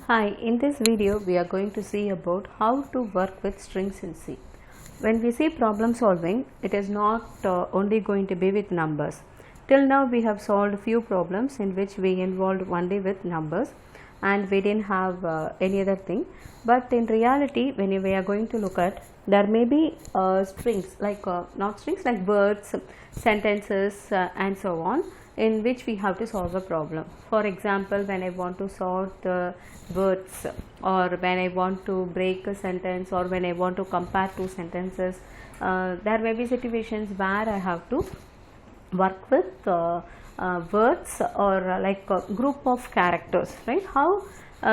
Hi, in this video we are going to see about how to work with strings in C. When we see problem solving, it is not only going to be with numbers. Till now we have solved few problems in which we involved only with numbers and we didn't have any other thing. But in reality, when we are going to look at, there may be strings like not strings like words, sentences and so on, in which we have to solve a problem. For example, when I want to sort the words, or when I want to break a sentence, or when I want to compare two sentences, there may be situations where I have to work with words or like a group of characters, right? How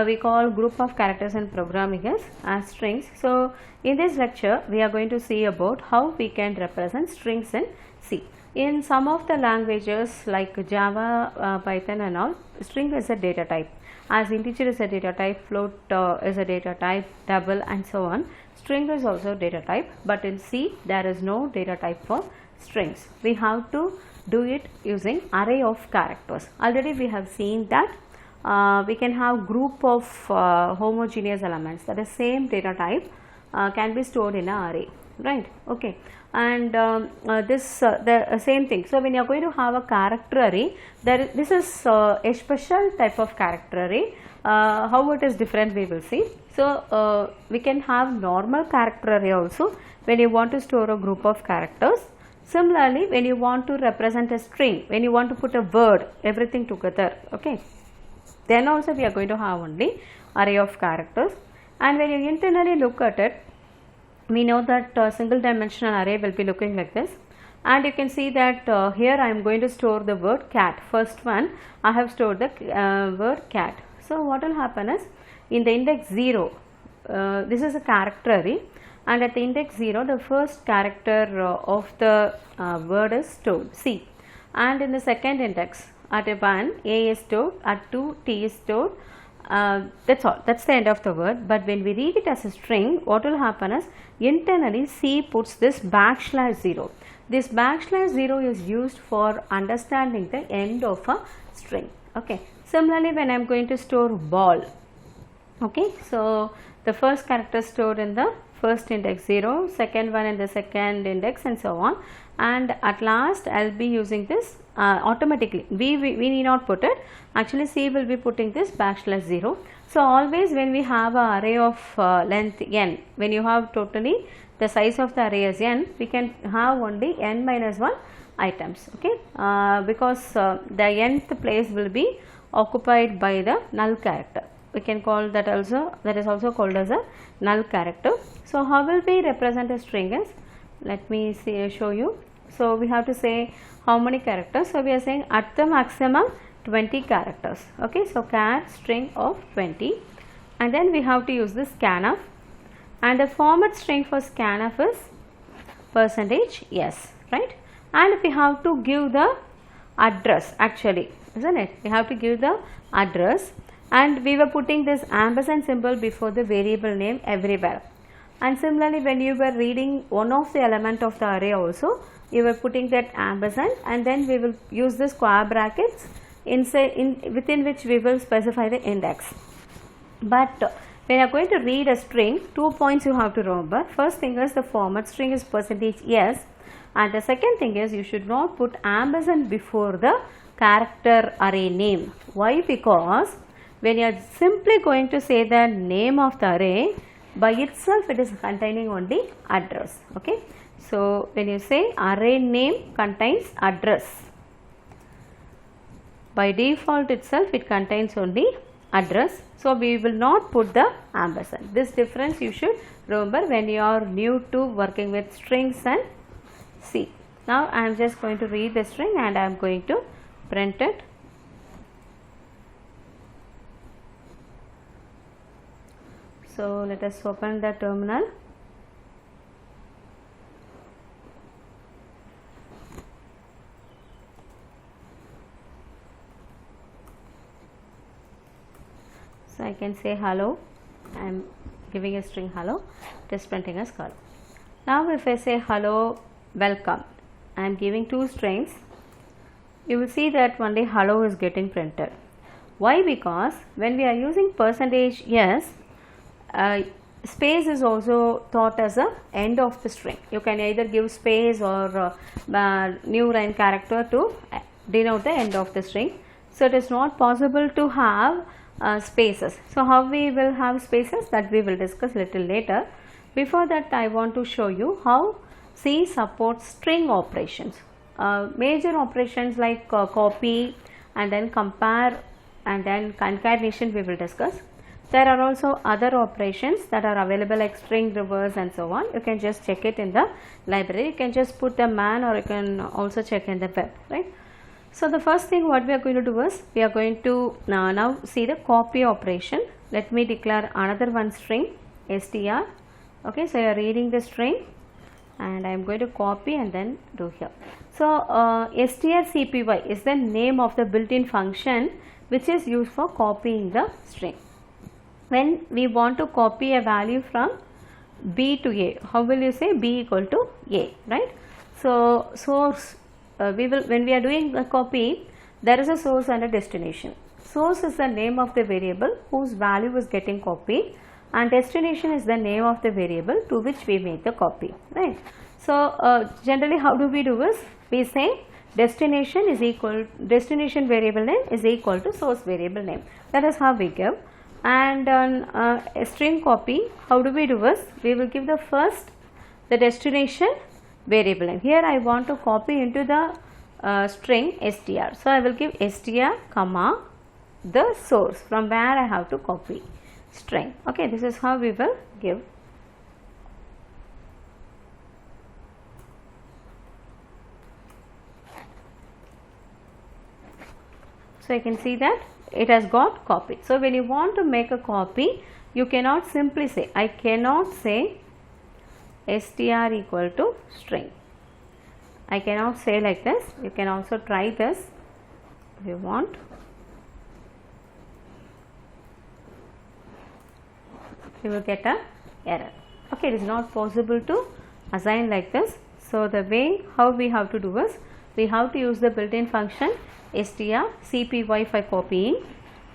we call group of characters in programming as strings. So in this lecture we are going to see about how we can represent strings in C. In some of the languages like Java, Python and all, string is a data type, as integer is a data type, float is a data type, double and so on. String is also data type, but in C there is no data type for strings. We have to do it using array of characters. Already we have seen that we can have group of homogeneous elements, that is same data type can be stored in an array, right? Okay. And the same thing. So when you are going to have a character array, this is a special type of character array. How it is different we will see. So we can have normal character array also when you want to store a group of characters. Similarly, when you want to represent a string, when you want to put a word, everything together, okay, then also we are going to have only array of characters. And when you internally look at it, we know that single dimensional array will be looking like this, and you can see that here I am going to store the word cat. First one I have stored the word cat. So what will happen is, in the index 0, this is a character array, and at the index 0 the first character of the word is stored, C, and in the second index at 1 A is stored, at 2 T is stored. That's all, that's the end of the word. But when we read it as a string, what will happen is, internally C puts this \0. This \0 is used for understanding the end of a string, okay. Similarly, when I am going to store ball, okay, so the first character stored in the first index 0, second one in the second index and so on, and at last I will be using this automatically. We need not put it, actually C will be putting this \0. So always when we have an array of length n, when you have totally the size of the array is n, we can have only n minus 1 items, okay, because the nth place will be occupied by the null character. We can call that also, that is also called as a null character. So how will we represent a string is, let me show you. So we have to say how many characters. So we are saying at the maximum 20 characters, okay. So char string of 20, and then we have to use this scanf, and the format string for scanf is %s, right? And we have to give the address, actually, isn't it? We have to give the address, and we were putting this ampersand symbol before the variable name everywhere. And similarly, when you were reading one of the element of the array also, you were putting that ampersand, and then we will use the square brackets within which we will specify the index. But when you are going to read a string, 2 points you have to remember. First thing is, the format string is %s, and the second thing is, you should not put ampersand before the character array name. Why? Because when you are simply going to say the name of the array, by itself it is containing only address, okay. So when you say array name contains address, by default itself it contains only address, so we will not put the ampersand. This difference you should remember when you are new to working with strings and C. Now I am just going to read the string and I am going to print it. So let us open the terminal. So I can say hello, I am giving a string hello, it is printing as hello. Now if I say hello, welcome, I am giving two strings, you will see that only hello is getting printed. Why? Because when we are using percentage yes, space is also thought as a end of the string. You can either give space or new line character to denote the end of the string. So it is not possible to have spaces. So how we will have spaces, that we will discuss little later. Before that, I want to show you how C supports string operations. Major operations like copy and then compare and then concatenation we will discuss. There are also other operations that are available like string reverse and so on. You can just check it in the library. You can just put the man, or you can also check in the web, right? So the first thing what we are going to do is we are going to now see the copy operation. Let me declare another one string str. Okay, so you are reading the string and I am going to copy and then do here. So strcpy is the name of the built-in function which is used for copying the string. When we want to copy a value from B to A, how will you say? B equal to A, right? So source, when we are doing a copy, there is a source and a destination. Source is the name of the variable whose value is getting copied, and destination is the name of the variable to which we make the copy, right? So generally how do we do is, we say destination variable name is equal to source variable name. That is how we give. And on a string copy, how do we do is, we will give the destination variable name. Here I want to copy into the string str. So I will give str comma the source from where I have to copy string. Okay, this is how we will give. So you can see that it has got copied. So when you want to make a copy, you cannot simply say, I cannot say str equal to string. I cannot say like this. You can also try this if you want. You will get a error. Okay, it is not possible to assign like this. So the way how we have to do is, we have to use the built-in function strcpy for copying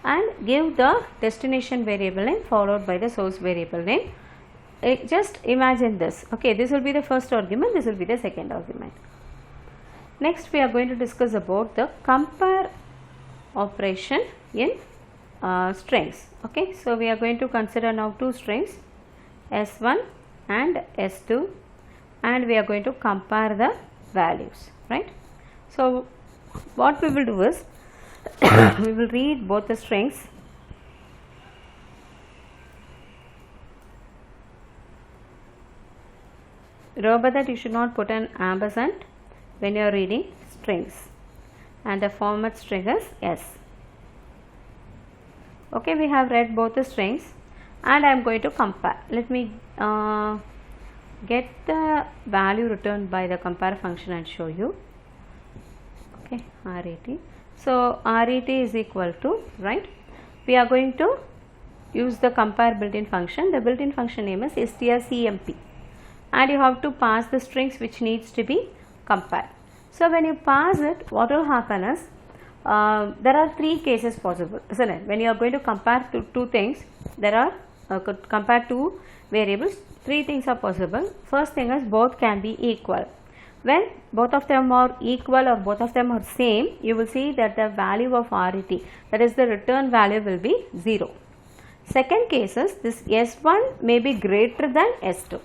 and give the destination variable name followed by the source variable name. Just imagine this. Okay, this will be the first argument, this will be the second argument. Next we are going to discuss about the compare operation in strings. Okay, so we are going to consider now two strings s1 and s2, and we are going to compare the values, right? So what we will do is we will read both the strings. Remember that you should not put an ampersand when you are reading strings, and the format string is S. Okay, we have read both the strings and I am going to compare. Let me get the value returned by the compare function and show you. Okay, RET. So RET is equal to, right, we are going to use the compare built-in function. The built-in function name is strcmp, and you have to pass the strings which needs to be compared. So when you pass it, what will happen is, there are three cases possible, isn't it? When you are going to compare two things, there are compare two variables, three things are possible. First thing is, both can be equal. When both of them are equal or both of them are same, you will see that the value of RET, that is the return value, will be 0. Second case is, this S1 may be greater than S2.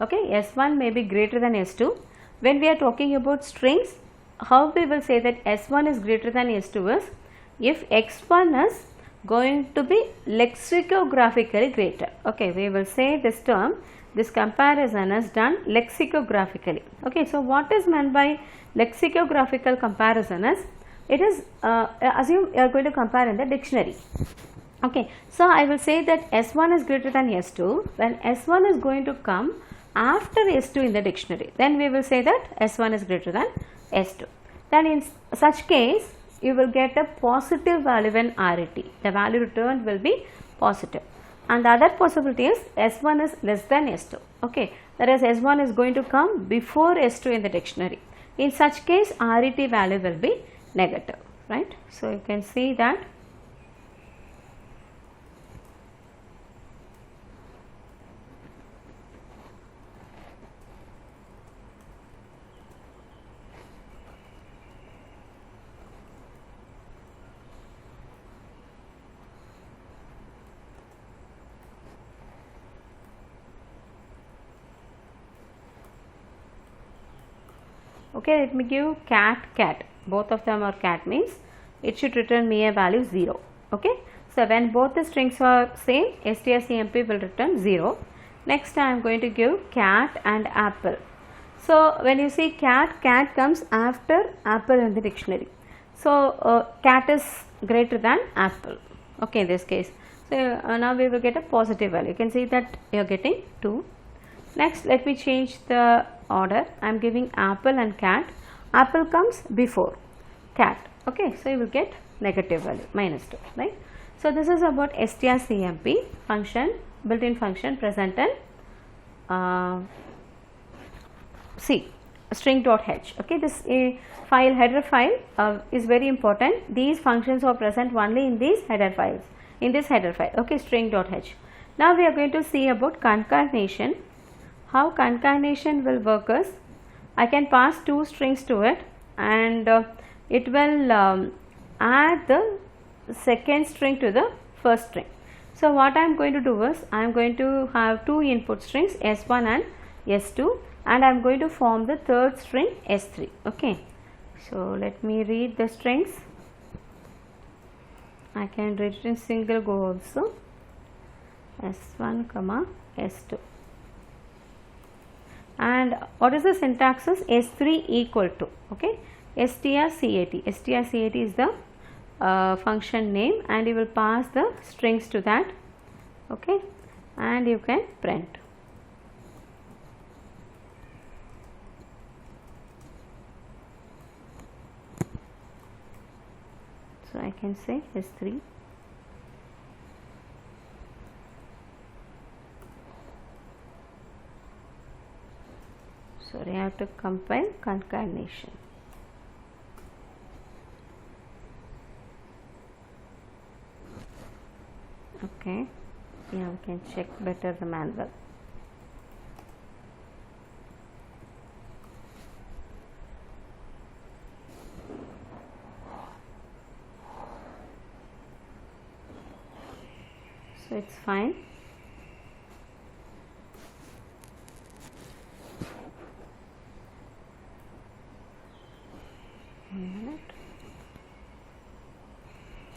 Okay, S1 may be greater than S2. When we are talking about strings, how we will say that S1 is greater than S2 is, if X1 is going to be lexicographically greater. Okay, we will say this term, this comparison is done lexicographically. Okay, so what is meant by lexicographical comparison is, it is assume you are going to compare in the dictionary. Okay, so I will say that S1 is greater than S2 when S1 is going to come after S2 in the dictionary. Then we will say that S1 is greater than S2. Then in such case, you will get a positive value in RET. The value returned will be positive. And the other possibility is S1 is less than S2. Okay, that is S1 is going to come before S2 in the dictionary. In such case, RET value will be negative, right? So you can see that Okay, let me give cat, both of them are cat, means it should return me a value 0. Okay, so when both the strings are same, strcmp will return 0. Next I am going to give cat and apple. So when you see cat comes after apple in the dictionary. So cat is greater than apple, okay, in this case. So now we will get a positive value. You can see that you are getting 2. Next let me change the order. I am giving apple and cat. Apple comes before cat, okay, so you will get negative value, -2, right. So this is about strcmp function, built-in function present in C, string.h. okay, this file, header file is very important. These functions are present only in these header files, in this header file, okay, string.h. Now we are going to see about concatenation. How concatenation will work is, I can pass 2 strings to it, and it will add the second string to the first string. So what I am going to do is, I am going to have 2 input strings s1 and s2, and I am going to form the third string s3. okay, so let me read the strings. I can read it in single go also, s1 comma s2. And what is the syntax is s3 equal to, okay, strcat is the function name, and you will pass the strings to that, okay, and you can print. So I can say s3. Sorry, I have to compile concatenation. Okay, yeah, we can check better the manual. So it's fine.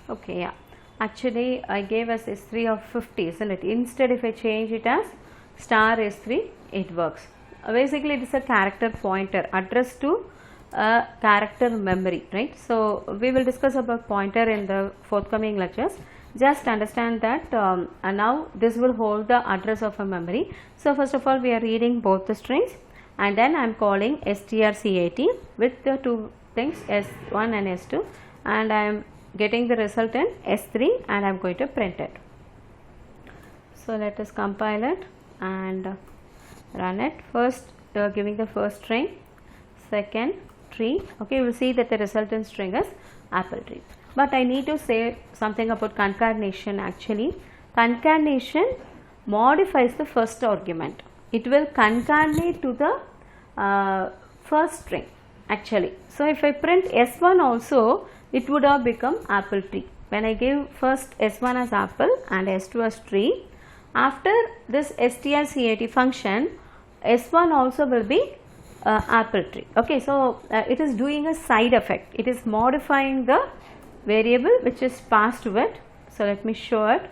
Okay, yeah, actually I gave us s3 of 50, isn't it? Instead if I change it as star s3, it works. Basically it is a character pointer addressed to a character memory, right? So we will discuss about pointer in the forthcoming lectures. Just understand that now this will hold the address of a memory. So first of all we are reading both the strings, and then I am calling strcat with the 2 things s1 and s2, and I am getting the result in s3, and I am going to print it. So let us compile it and run it. First giving the first string, second tree, okay, you will see that the resultant string is apple tree. But I need to say something about concatenation. Actually concatenation modifies the first argument. It will concatenate to the first string actually. So if I print s1 also, it would have become apple tree. When I give first s1 as apple and s2 as tree, after this strcat function, s1 also will be apple tree. Okay, so it is doing a side effect. It is modifying the variable which is passed to it. So let me show it.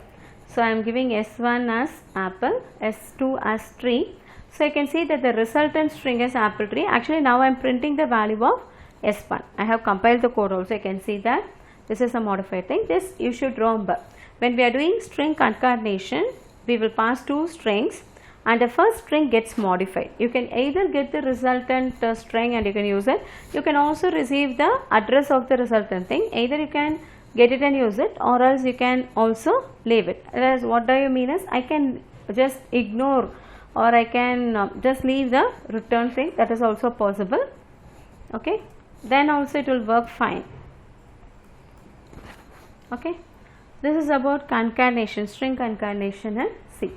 So I am giving s1 as apple, s2 as tree. So you can see that the resultant string is apple tree. Actually now I am printing the value of s1. I have compiled the code also. You can see that this is a modified thing. This you should remember. When we are doing string concatenation, we will pass 2 strings and the first string gets modified. You can either get the resultant string and you can use it. You can also receive the address of the resultant thing. Either you can get it and use it, or else you can also leave it. As what do you mean is, I can just ignore, or I can just leave the return thing. That is also possible. Okay, then also it will work fine. Okay, this is about concatenation, string concatenation in C.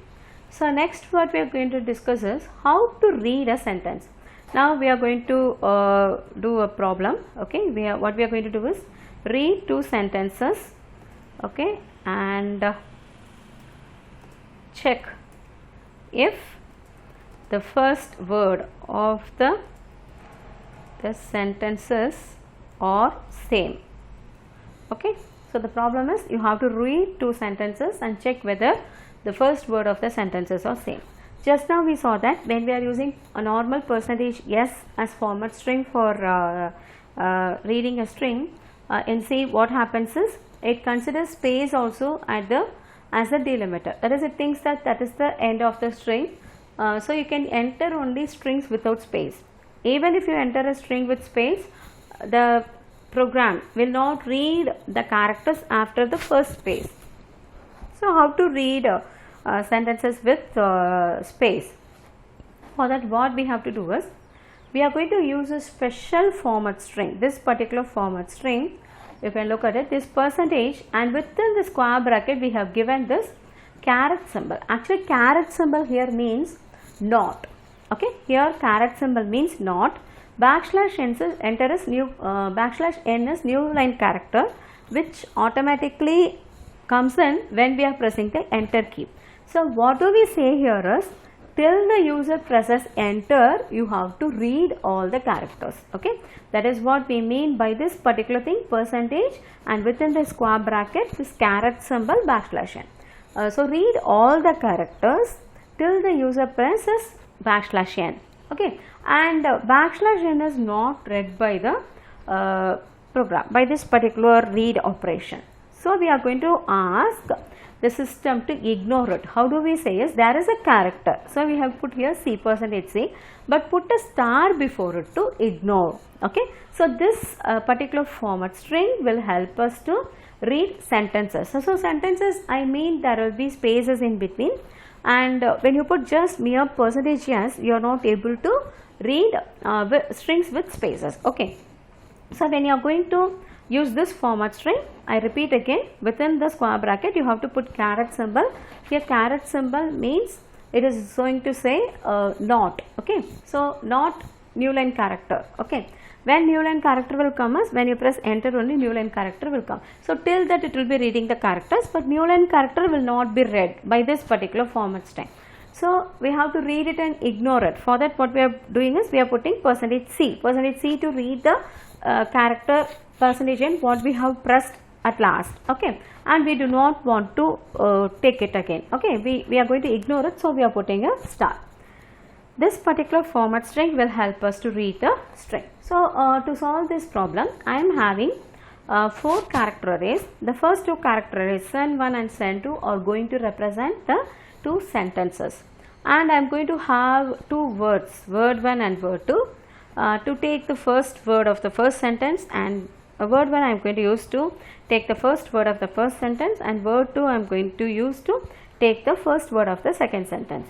So next what we are going to discuss is how to read a sentence. Now we are going to do a problem. Okay, what we are going to do is read 2 sentences. Okay, and check if the first word of the the sentences are same. Okay, so the problem is you have to read two sentences and check whether the first word of the sentences are same. Just now we saw that when we are using a normal percentage s as format string for reading a string, in C what happens is it considers space also at the as a delimiter. That is, it thinks that that is the end of the string. So you can enter only strings without space. Even if you enter a string with space, the program will not read the characters after the first space. So how to read sentences with space? For that, what we have to do is we are going to use a special format string. This particular format string, you can look at it, this percentage, and within the square bracket we have given this caret symbol. Actually, caret symbol here means not. Okay, here caret symbol means not. Backslash n is new line character, which automatically comes in when we are pressing the enter key. So what do we say here is, till the user presses enter, you have to read all the characters. Okay, that is what we mean by this particular thing, percentage, and within the square bracket this caret symbol backslash n. So read all the characters till the user presses backslash n. Okay, and backslash n is not read by the program by this particular read operation. So we are going to ask the system to ignore it. How do we say is, there is a character, so we have put here C %C, but put a star before it to ignore. Okay, so this particular format string will help us to read sentences. So sentences, I mean there will be spaces in between, and when you put just mere percentage yes, you are not able to read strings with spaces. Okay, so when you are going to use this format string, I repeat again, within the square bracket you have to put caret symbol. Here caret symbol means it is going to say not. Okay, so not new line character. Okay, when new line character will come is when you press enter, only new line character will come. So till that it will be reading the characters, but new line character will not be read by this particular format string. So we have to read it and ignore it. For that, what we are doing is we are putting %C to read the character %n what we have pressed at last. Okay, and we do not want to take it again. Okay, we are going to ignore it, so we are putting a star. This particular format string will help us to read the string. So to solve this problem, I am having 4 character arrays. The first 2 character arrays, sen1 and sen2, are going to represent the 2 sentences, and I am going to have 2 words, word 1 and word 2, to take the first word of the first sentence, and word 1 I am going to use to take the first word of the first sentence, and word 2 I am going to use to take the first word of the second sentence.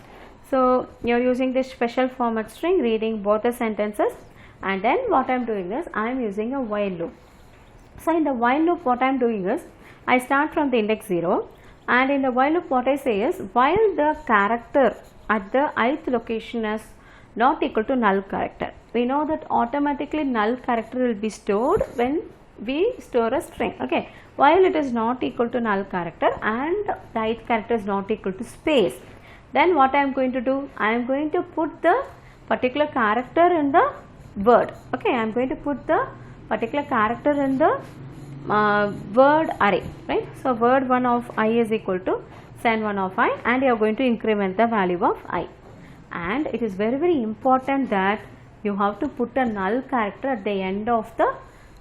So you are using this special format string, reading both the sentences, and then what I am doing is I am using a while loop. So in the while loop, what I am doing is I start from the index 0, and in the while loop what I say is, while the character at the ith location is not equal to null character. We know that automatically null character will be stored when we store a string. Okay, while it is not equal to null character and the ith character is not equal to space, then what I am going to do, I am going to put the particular character in the word. Okay, I am going to put the particular character in the word array, right? So word 1 of I is equal to sen1 of I, and you are going to increment the value of I. And it is very, very important that you have to put a null character at the end of the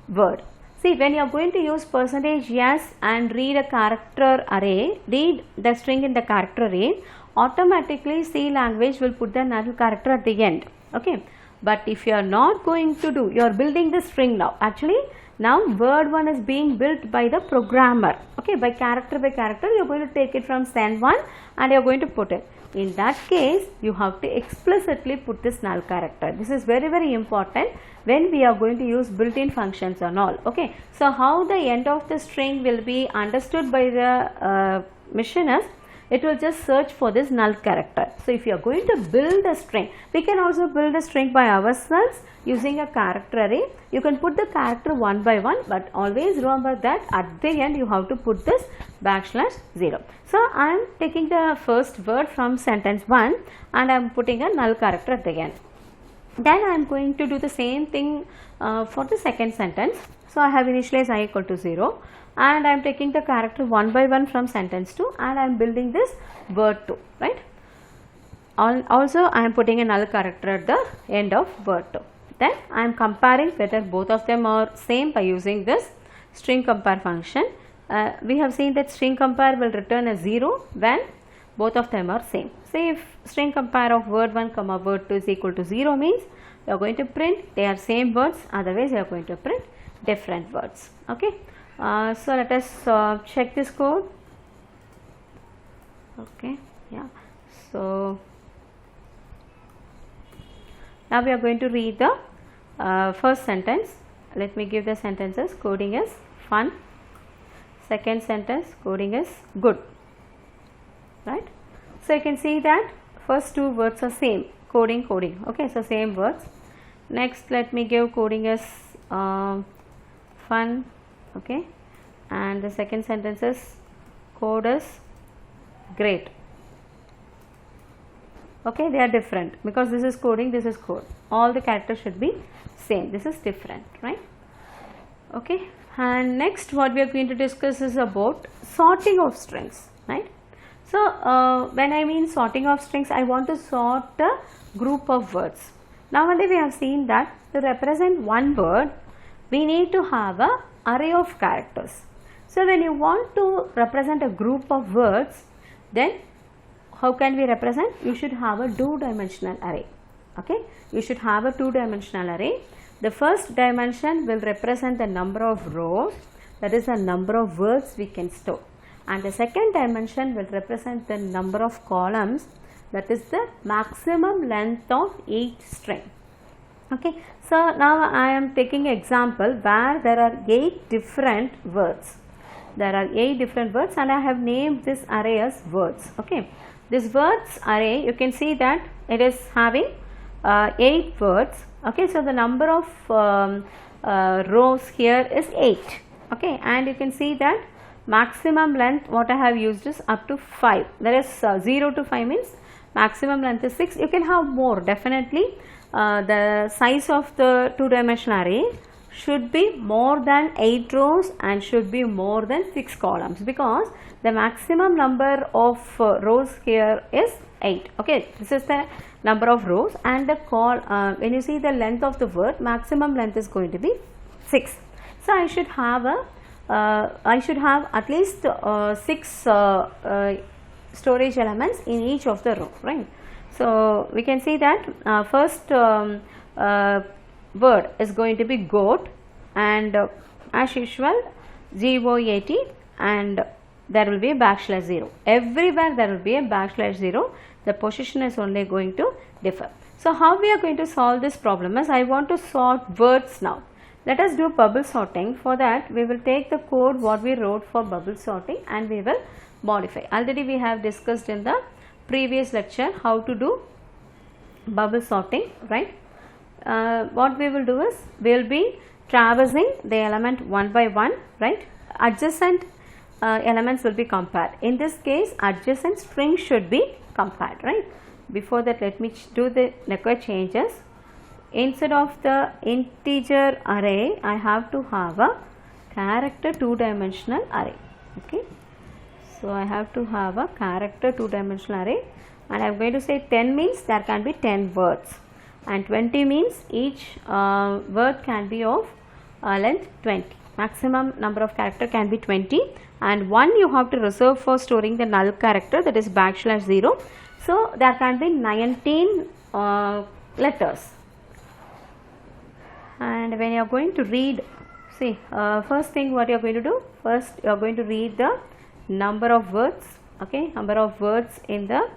word. See, when you are going to use %yes and read a character array, read the string in the character array, automatically C language will put the null character at the end. Okay, but if you are not going to do, you are building the string now. Actually, now word 1 is being built by the programmer. Okay, by character you are going to take it from sen1 and you are going to put it. In that case, you have to explicitly put this null character. This is very, very important when we are going to use built-in functions and all. Okay, so how the end of the string will be understood by the machine is, it will just search for this null character. So if you are going to build a string, we can also build a string by ourselves using a character array. You can put the character one by one, but always remember that at the end you have to put this \0. So I am taking the first word from sentence 1 and I am putting a null character at the end. Then I am going to do the same thing for the second sentence. So I have initialized I equal to 0 and I am taking the character one by one from sentence 2 and I am building this word 2, right. Also I am putting a null character at the end of word 2. Then I am comparing whether both of them are same by using this string compare function. We have seen that string compare will return a 0 when both of them are same. Say if string compare of word 1 comma word 2 is equal to 0 means you are going to print they are same words, otherwise you are going to print different words. Okay. So let us check this code. Okay, yeah. So now we are going to read the first sentence. Let me give the sentences. Coding is fun. Second sentence, coding is good, right. So you can see that first two words are same, coding, coding. Okay, so same words. Next let me give coding is fun. Okay, and the second sentence is code is great. Okay, they are different because this is coding, this is code. All the characters should be same. This is different, right. Okay, and next what we are going to discuss is about sorting of strings, right. So when I mean sorting of strings, I want to sort a group of words. Nowadays we have seen that to represent one word we need to have a array of characters. So when you want to represent a group of words, then how can we represent? You should have a two-dimensional array. Okay, you should have a two-dimensional array. The first dimension will represent the number of rows, that is the number of words we can store, and the second dimension will represent the number of columns, that is the maximum length of each string. Okay, so now I am taking an example where there are 8 different words. There are 8 different words and I have named this array as words. Okay, this words array, you can see that it is having 8 words. Okay, so the number of rows here is 8. Okay, and you can see that maximum length what I have used is up to 5. There is 0 to 5 means maximum length is 6. You can have more, definitely. The size of the two-dimensional array should be more than 8 rows and should be more than 6 columns, because the maximum number of rows here is 8. Okay, this is the number of rows, and the when you see the length of the word, maximum length is going to be 6. So I should have at least 6 storage elements in each of the row, right. So we can see that first word is going to be goat, and as usual GOAT, and there will be a backslash 0. Everywhere there will be a backslash 0. The position is only going to differ. So how we are going to solve this problem is, I want to sort words now. Let us do bubble sorting. For that we will take the code what we wrote for bubble sorting and we will modify. Already we have discussed in the previous lecture how to do bubble sorting, right. What we will do is, we will be traversing the element one by one, right. Adjacent elements will be compared. In this case adjacent strings should be compared, right. Before that let me do the required changes. Instead of the integer array, I have to have a character two-dimensional array. Okay, so I have to have a character two-dimensional array, and I am going to say 10 means there can be 10 words, and 20 means each word can be of length 20. Maximum number of character can be 20, and 1 you have to reserve for storing the null character, that is backslash 0. So there can be 19 letters. And when you are going to read, see, first thing what you are going to do, first you are going to read the number of words. Okay, number of words in the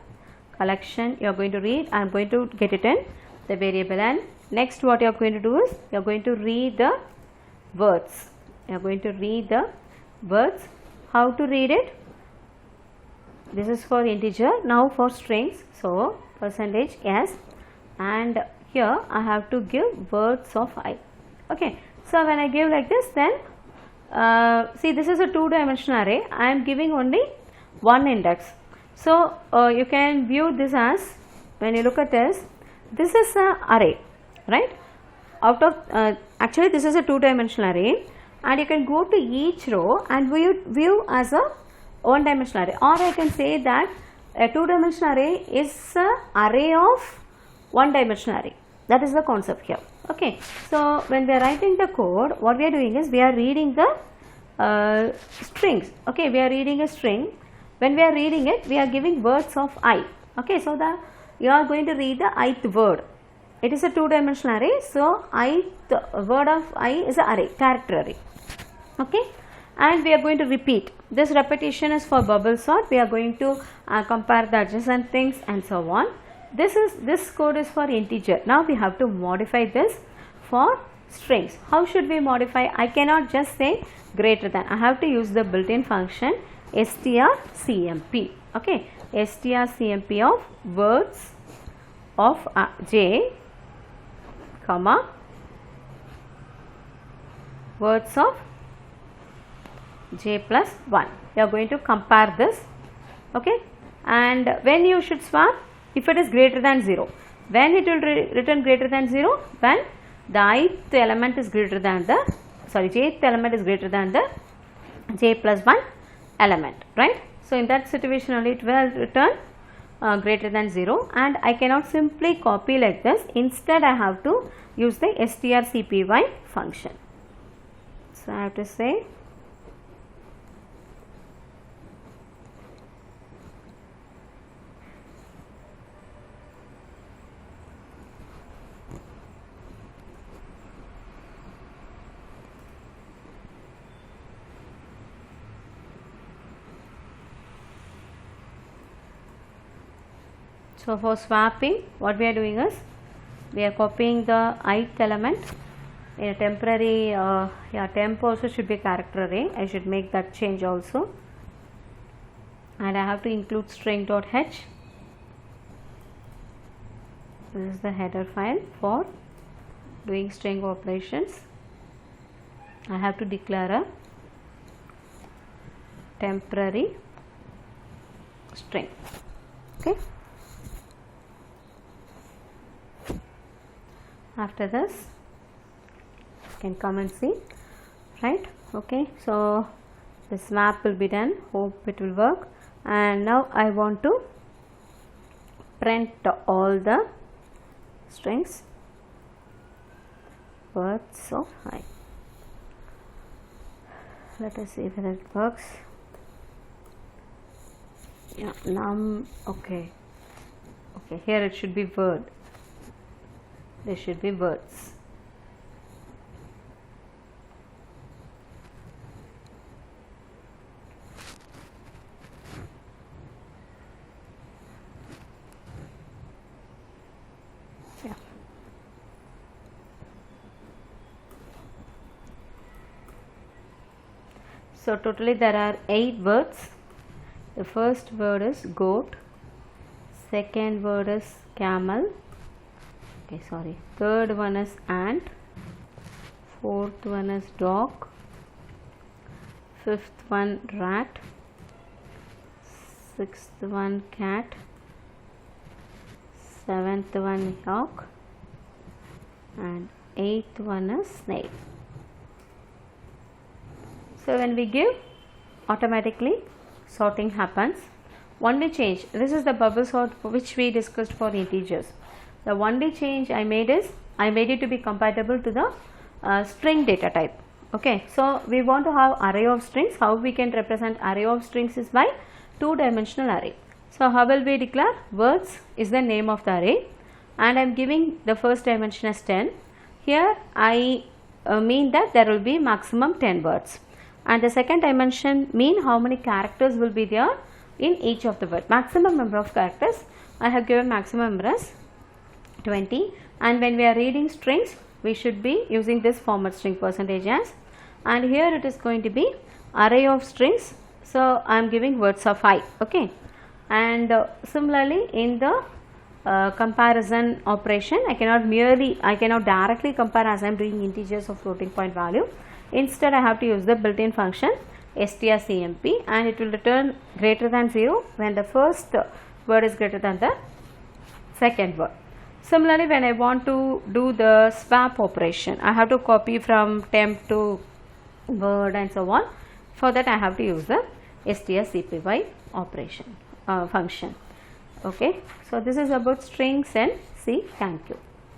collection you are going to read. I am going to get it in the variable, and next what you are going to do is, you are going to read the words. You are going to read the words. How to read it? This is for integer. Now for strings, so %s, and here I have to give words of I. Okay, so when I give like this, then see, this is a two-dimensional array. I am giving only one index. So you can view this as, when you look at this is an array. right? Out of actually this is a two-dimensional array, and you can go to each row and view as a one-dimensional array, or I can say that a two-dimensional array is an array of one-dimensional array. That is the concept here. Okay, so when we are writing the code, what we are doing is we are reading the strings. Okay, we are reading a string. When we are reading it, we are giving words of I. Okay, so you are going to read the ith word. It is a two-dimensional array, so ith word of I is an array, character array. Okay, and we are going to repeat. This repetition is for bubble sort. We are going to compare the adjacent things and so on. This code is for integer. Now we have to modify this for strings. How should we modify? I cannot just say greater than. I have to use the built-in function strcmp. Okay, strcmp of words of j, comma, words of j plus 1. You are going to compare this. Okay, and when you should swap, if it is greater than 0, when it will return greater than 0, when the ith element is greater than the jth element is greater than the j plus 1 element, right? So in that situation only it will return greater than 0, and I cannot simply copy like this. Instead I have to use the strcpy function. So I have to say so for swapping, what we are doing is we are copying the ith element in a temporary temp also should be character array. I should make that change also, and I have to include string.h. This is the header file for doing string operations. I have to declare a temporary string. Okay. After this, you can come and see, right? Okay, so this map will be done. Hope it will work. And now I want to print all the strings, words of I. Let us see whether it works. Yeah, num. Okay, here it should be word. There should be words. Yeah. So totally there are 8 words. The first word is goat, second word is camel, third one is ant, fourth one is dog, fifth one rat, sixth one cat, seventh one hawk, and eighth one is snail. So when we give, automatically sorting happens. Only change, this is the bubble sort which we discussed for integers. The only change I made is I made it to be compatible to the string data type. Okay, so we want to have array of strings. How we can represent array of strings is by two-dimensional array. So how will we declare? Words is the name of the array, and I am giving the first dimension as 10. Here I mean that there will be maximum 10 words, and the second dimension mean how many characters will be there in each of the word. Maximum number of characters, I have given maximum number as 20, and when we are reading strings we should be using this format string %s, and here it is going to be array of strings. So I am giving words of I. Okay, and similarly in the comparison operation, I cannot directly compare as I am doing integers of floating point value. Instead I have to use the built-in function strcmp, and it will return greater than 0 when the first word is greater than the second word. Similarly, when I want to do the swap operation, I have to copy from temp to Word and so on. For that, I have to use the strcpy operation function. Okay, so this is about strings and C. Thank you.